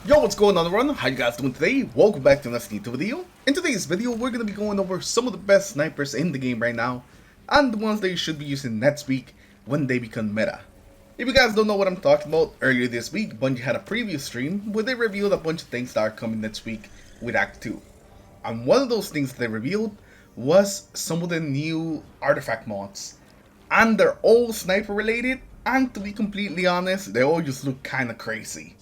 Yo, what's going on everyone? How you guys doing today? Welcome back to another YouTube video. In today's video, we're going to be going over some of the best snipers in the game right now, and the ones that you should be using next week when they become meta. If you guys don't know what I'm talking about, earlier this week, Bungie had a preview stream where they revealed a bunch of things that are coming next week with Act 2. And one of those things that they revealed was some of the new artifact mods. And they're all sniper related, and to be completely honest, they all just look kinda crazy.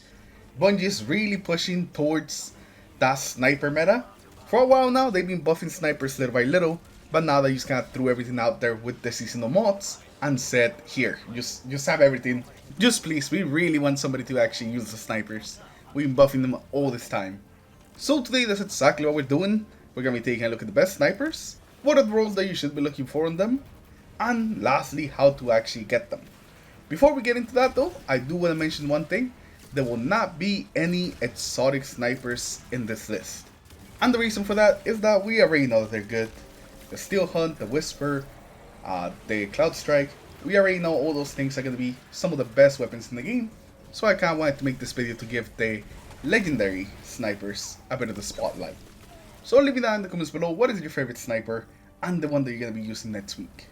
Bungie is really pushing towards that sniper meta. For a while now, they've been buffing snipers little by little, but now they just kind of threw everything out there with the seasonal mods and said, here, just have everything. Just please, we really want somebody to actually use the snipers. We've been buffing them all this time. So today, that's exactly what we're doing. We're going to be taking a look at the best snipers, what are the roles that you should be looking for on them, and lastly, how to actually get them. Before we get into that though, I do want to mention one thing. There will not be any exotic snipers in this list. And the reason for that is that we already know that they're good. The Steel Hunt, the Whisper, the Cloud Strike, we already know all those things are going to be some of the best weapons in the game. So I kind of wanted to make this video to give the legendary snipers a bit of the spotlight. So leave me down in the comments below, what is your favorite sniper and the one that you're going to be using next week.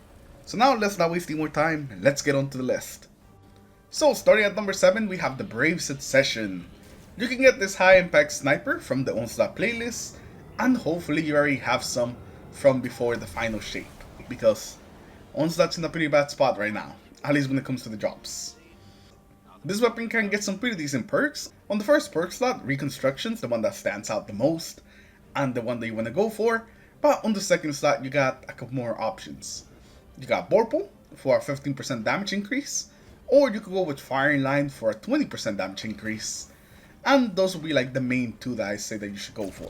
So now let's not waste any more time, let's get on to the list. So starting at number 7, we have the Brave Succession. You can get this high impact sniper from the Onslaught playlist, and hopefully you already have some from before the final shape, because Onslaught's in a pretty bad spot right now, at least when it comes to the drops. This weapon can get some pretty decent perks. On the first perk slot, Reconstruction's the one that stands out the most, and the one that you want to go for, but on the second slot you got a couple more options. You got Borpal for a 15% damage increase, or you could go with Firing Line for a 20% damage increase. And those will be like the main two that I say that you should go for.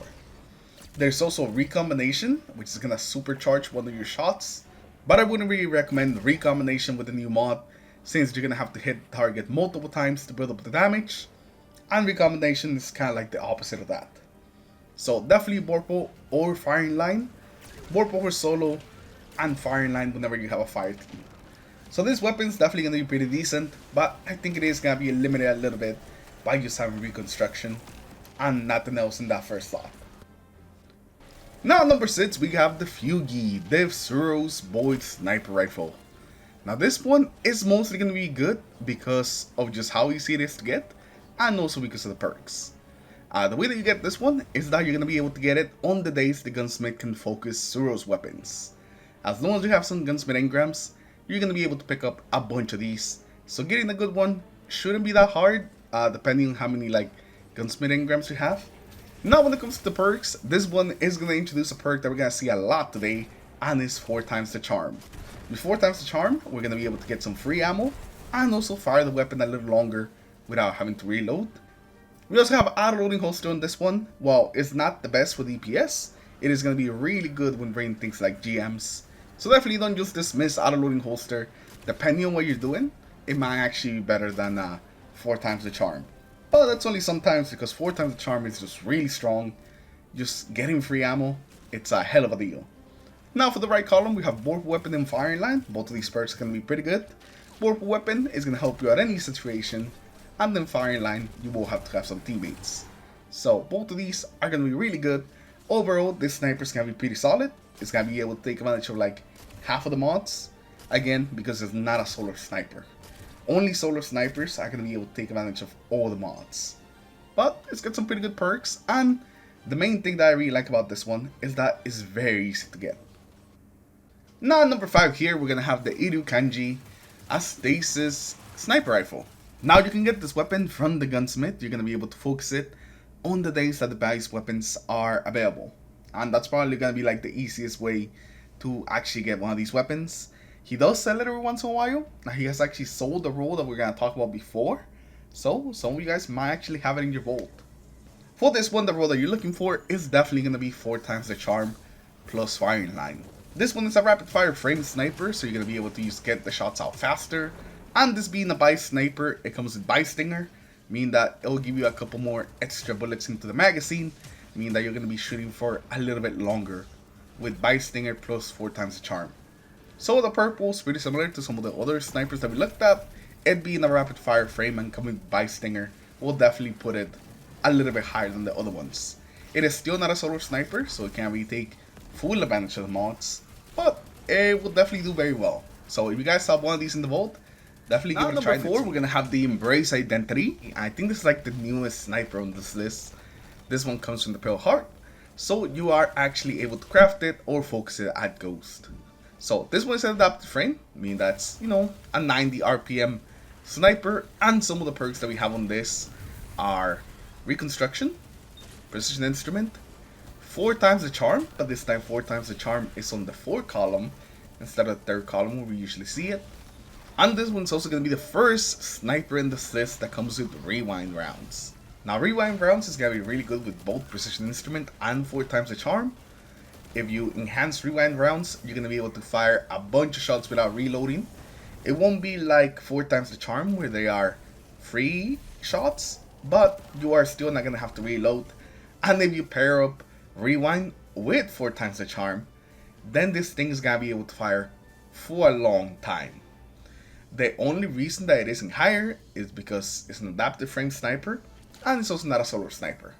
There's also Recombination, which is going to supercharge one of your shots. But I wouldn't really recommend Recombination with the new mod, since you're going to have to hit the target multiple times to build up the damage. And Recombination is kind of like the opposite of that. So definitely Borpal or Firing Line. Borpal for solo, and Firing Line whenever you have a fire team. So this weapon is definitely going to be pretty decent, but I think it is going to be limited a little bit by just having Reconstruction and nothing else in that first slot. Now at number 6, we have the Fugi, the Suro's Boyd Sniper Rifle. Now this one is mostly going to be good because of just how easy it is to get, and also because of the perks. The way that you get this one is that you're going to be able to get it on the days the gunsmith can focus Suro's weapons. As long as you have some gunsmith engrams, you're going to be able to pick up a bunch of these. So getting a good one shouldn't be that hard, depending on how many like gunsmith engrams you have. Now when it comes to the perks, this one is going to introduce a perk that we're going to see a lot today, and it's 4 times the charm. With 4 times the charm, we're going to be able to get some free ammo, and also fire the weapon a little longer without having to reload. We also have auto-loading holster on this one. While it's not the best with EPS, it is going to be really good when bringing things like GMs. So definitely don't just dismiss auto-loading holster. Depending on what you're doing, it might actually be better than 4 times the charm. But that's only sometimes, because 4 times the charm is just really strong. Just getting free ammo, it's a hell of a deal. Now for the right column, we have Borpal Weapon and Firing Line. Both of these perks are going to be pretty good. Borpal Weapon is going to help you out any situation, and then Firing Line, you will have to have some teammates. So both of these are going to be really good. Overall, this sniper is going to be pretty solid. It's going to be able to take advantage of like half of the mods, again because it's not a solo sniper. Only solo snipers are going to be able to take advantage of all the mods. But it's got some pretty good perks, and the main thing that I really like about this one is that it's very easy to get. Now at number 5 here, we're going to have the Iru Kanji Astasis Sniper Rifle. Now you can get this weapon from the gunsmith. You're going to be able to focus it on the days that the base weapons are available. And that's probably going to be like the easiest way to actually get one of these weapons. He does sell it every once in a while. Now he has actually sold the role that we're going to talk about before. So some of you guys might actually have it in your vault. For this one, the role that you're looking for is definitely going to be 4 times the charm plus Firing Line. This one is a rapid fire frame sniper, so you're going to be able to get the shots out faster. And this being a buy sniper, it comes with buy stinger, meaning that it'll give you a couple more extra bullets into the magazine, meaning that you're going to be shooting for a little bit longer with buy stinger plus 4 times the charm. So the purple is pretty similar to some of the other snipers that we looked at. It being a rapid fire frame and coming with buy stinger will definitely put it a little bit higher than the other ones. It is still not a solo sniper, so it can't really take full advantage of the mods, but it will definitely do very well. So if you guys have one of these in the vault, definitely give it a try. Number 4, we're gonna have the Embrace Identity. I think this is like the newest sniper on this list. This one comes from the Pale Heart, so you are actually able to craft it or focus it at Ghost. So this one is an adapted frame, meaning that's, you know, a 90 RPM sniper, and some of the perks that we have on this are Reconstruction, Precision Instrument, 4 times the charm, but this time 4 times the charm is on the 4 column instead of the 3rd column where we usually see it. And this one's also going to be the first sniper in this list that comes with rewind rounds. Now rewind rounds is going to be really good with both Precision Instrument and 4 times the charm. If you enhance rewind rounds, you're going to be able to fire a bunch of shots without reloading. It won't be like 4 times the charm where they are free shots, but you are still not going to have to reload. And if you pair up rewind with 4 times the charm, then this thing is going to be able to fire for a long time. The only reason that it isn't higher is because it's an adaptive frame sniper, and it's also not a solo sniper.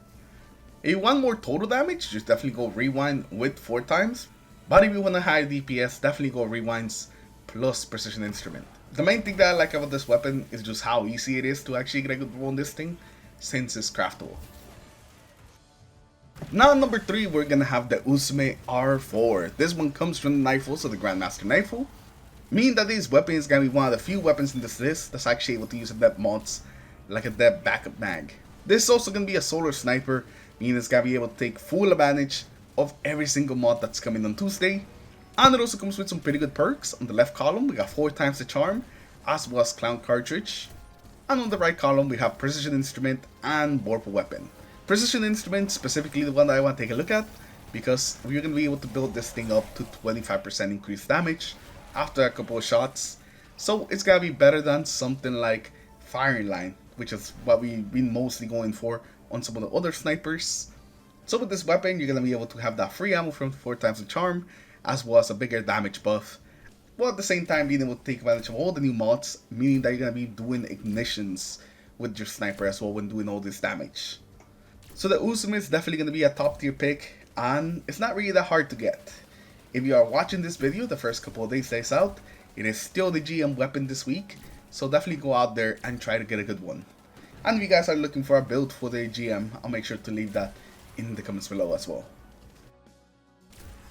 If you want more total damage, just definitely go rewind with 4 times. But if you want a higher DPS, definitely go rewinds plus Precision Instrument. The main thing that I like about this weapon is just how easy it is to actually get a good roll on this thing, since it's craftable. Now number 3, we're gonna have the Usume R4. This one comes from the Knifel, so the Grandmaster Knifel, meaning that this weapon is gonna be one of the few weapons in this list that's actually able to use adept mods, like a adept backup mag. This is also gonna be a solar sniper, meaning it's gonna be able to take full advantage of every single mod that's coming on Tuesday. And it also comes with some pretty good perks. On the left column, we got 4 times the charm, as well as Clown Cartridge. And on the right column, we have Precision Instrument and Vorpal Weapon. Precision Instrument, specifically the one that I want to take a look at, because we're going to be able to build this thing up to 25% increased damage after a couple of shots. So it's going to be better than something like Firing Line, which is what we've been mostly going for on some of the other snipers. So with this weapon, you're going to be able to have that free ammo from 4 times the charm, as well as a bigger damage buff, while at the same time being able to take advantage of all the new mods, meaning that you're going to be doing ignitions with your sniper as well when doing all this damage. So the Usume is definitely going to be a top tier pick, and it's not really that hard to get. If you are watching this video the first couple of days that it's out, it is still the GM weapon this week, so definitely go out there and try to get a good one. And if you guys are looking for a build for the GM, I'll make sure to leave that in the comments below as well.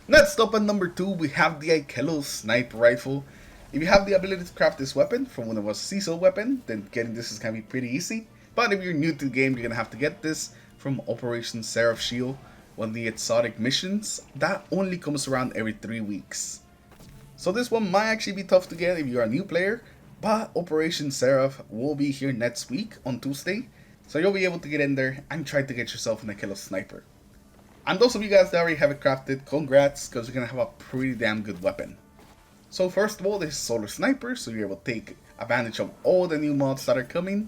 Next up at number 2, we have the Aello Sniper Rifle. If you have the ability to craft this weapon from one of a CISO weapon, then getting this is going to be pretty easy. But if you're new to the game, you're going to have to get this from Operation Seraph Shield, one of the exotic missions that only comes around every 3 weeks. So this one might actually be tough to get if you're a new player, but Operation Seraph will be here next week on Tuesday, so you'll be able to get in there and try to get yourself an Aello Sniper. And those of you guys that already have it crafted, congrats, because you're going to have a pretty damn good weapon. So first of all, this is Solar Sniper, so you're able to take advantage of all the new mods that are coming.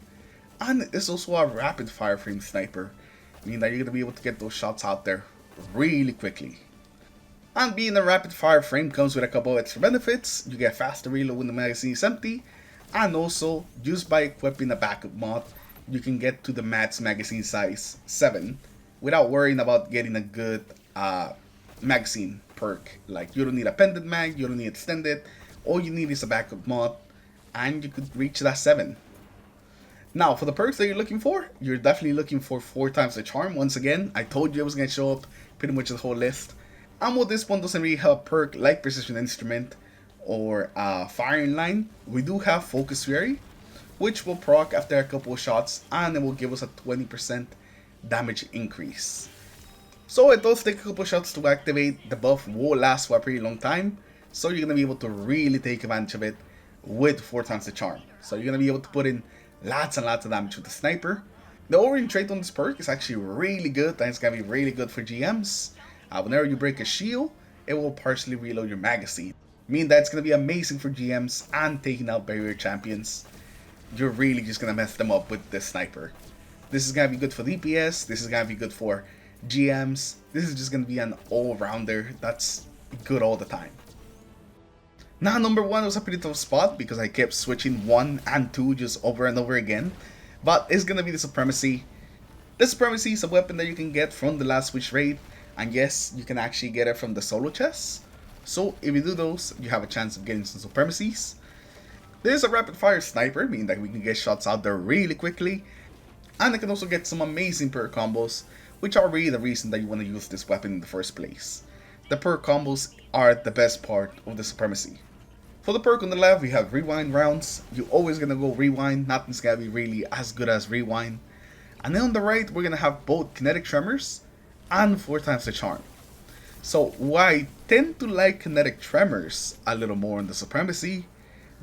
And it's also a rapid fire frame sniper, meaning that you're going to be able to get those shots out there really quickly. And being a rapid fire frame comes with a couple of extra benefits. You get faster reload when the magazine is empty, and also, just by equipping a backup mod, you can get to the max magazine size 7 without worrying about getting a good magazine perk. Like, you don't need a pendant mag, you don't need extended, all you need is a backup mod, and you could reach that 7. Now, for the perks that you're looking for, you're definitely looking for 4 times the charm. Once again, I told you it was going to show up pretty much the whole list. And while this one doesn't really have a perk like Precision Instrument or Firing Line, we do have Focus Fury, which will proc after a couple of shots, and it will give us a 20% damage increase. So it does take a couple shots to activate. The buff will last for a pretty long time, so you're going to be able to really take advantage of it with 4 times the charm. So you're going to be able to put in lots and lots of damage with the sniper. The overheating trait on this perk is actually really good, and it's going to be really good for GMs. Whenever you break a shield, it will partially reload your magazine, meaning that it's going to be amazing for GMs and taking out barrier champions. You're really just going to mess them up with this sniper. This is going to be good for DPS, this is going to be good for GMs, this is just going to be an all-rounder that's good all the time. Now number 1 was a pretty tough spot because I kept switching 1 and 2 just over and over again, but it's going to be the Supremacy. The Supremacy is a weapon that you can get from the last Switch raid, and yes, you can actually get it from the solo chests. So if you do those, you have a chance of getting some Supremacies. There's a rapid fire sniper, meaning that we can get shots out there really quickly, and I can also get some amazing perk combos, which are really the reason that you want to use this weapon in the first place. The perk combos are the best part of the Supremacy. For the perk on the left, we have rewind rounds. You're always gonna go rewind, nothing's gonna be really as good as rewind. And then on the right, we're gonna have both kinetic tremors and 4 times the charm. So while I tend to like kinetic tremors a little more in the Supremacy,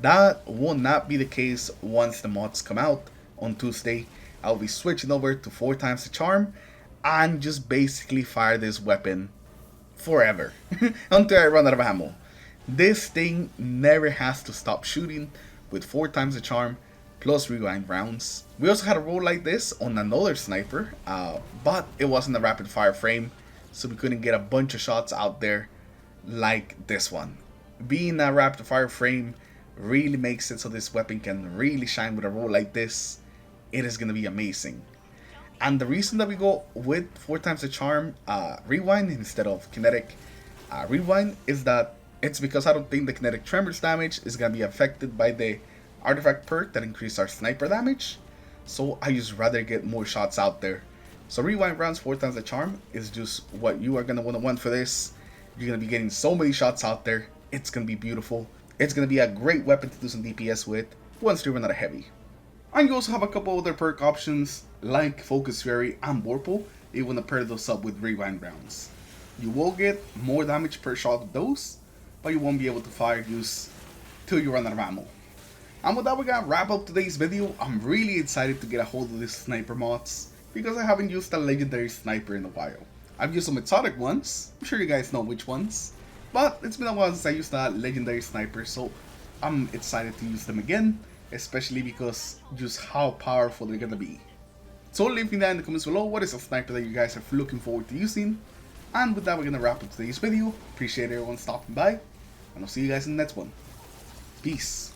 that will not be the case once the mods come out on Tuesday. I'll be switching over to 4 times the charm and just basically fire this weapon forever until I run out of ammo. This thing never has to stop shooting with 4 times the charm plus rewind rounds. We also had a roll like this on another sniper, but it wasn't a rapid fire frame, so we couldn't get a bunch of shots out there like this one. Being a rapid fire frame really makes it so this weapon can really shine with a roll like this. It is going to be amazing. And the reason that we go with 4 times the charm rewind instead of kinetic rewind is that it's because I don't think the kinetic tremors damage is going to be affected by the artifact perk that increases our sniper damage. So I just rather get more shots out there. So rewind rounds 4 times the charm is just what you are going to want for this. You're going to be getting so many shots out there. It's going to be beautiful. It's going to be a great weapon to do some DPS with once you run out of heavy. And you also have a couple other perk options like Focus Fury and Vorpal if you want to pair those up with rewind rounds. You will get more damage per shot with those, but you won't be able to fire use till you run out of ammo. And with that, we're gonna wrap up today's video. I'm really excited to get a hold of these sniper mods because I haven't used a legendary sniper in a while. I've used some exotic ones, I'm sure you guys know which ones, but it's been a while since I used a legendary sniper, so I'm excited to use them again, especially because just how powerful they're gonna be. So leave me down in the comments below what is a sniper that you guys are looking forward to using. And with that, we're gonna wrap up today's video. Appreciate everyone stopping by, and I'll see you guys in the next one. Peace.